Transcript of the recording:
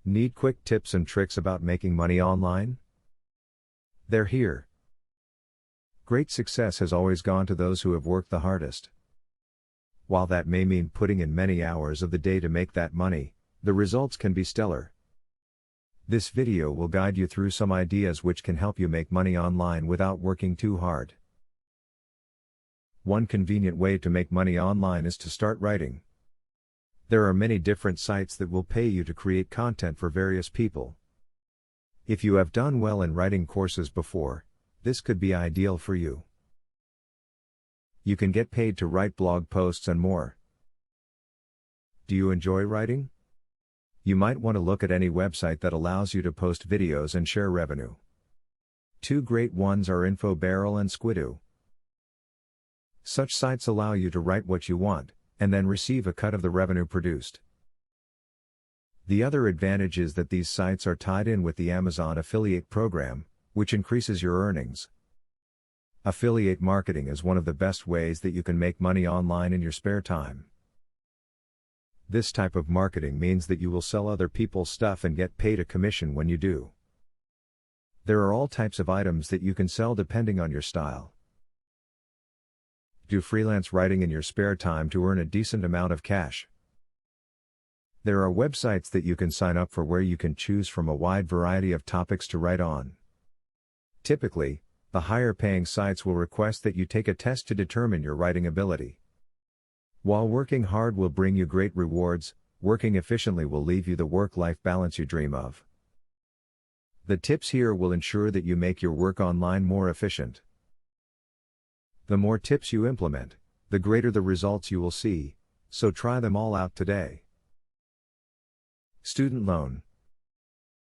Need quick tips and tricks about making money online? They're here. Great success has always gone to those who have worked the hardest. While that may mean putting in many hours of the day to make that money, the results can be stellar. This video will guide you through some ideas which can help you make money online without working too hard. One convenient way to make money online is to start writing. There are many different sites that will pay you to create content for various people. If you have done well in writing courses before, this could be ideal for you. You can get paid to write blog posts and more. Do you enjoy writing? You might want to look at any website that allows you to post videos and share revenue. Two great ones are InfoBarrel and Squidoo. Such sites allow you to write what you want, and then receive a cut of the revenue produced. The other advantage is that these sites are tied in with the Amazon affiliate program, which increases your earnings. Affiliate marketing is one of the best ways that you can make money online in your spare time. This type of marketing means that you will sell other people's stuff and get paid a commission when you do. There are all types of items that you can sell depending on your style. Do freelance writing in your spare time to earn a decent amount of cash. There are websites that you can sign up for where you can choose from a wide variety of topics to write on. Typically, the higher paying sites will request that you take a test to determine your writing ability. While working hard will bring you great rewards, working efficiently will leave you the work-life balance you dream of. The tips here will ensure that you make your work online more efficient. The more tips you implement, the greater the results you will see, so try them all out today. Student loan.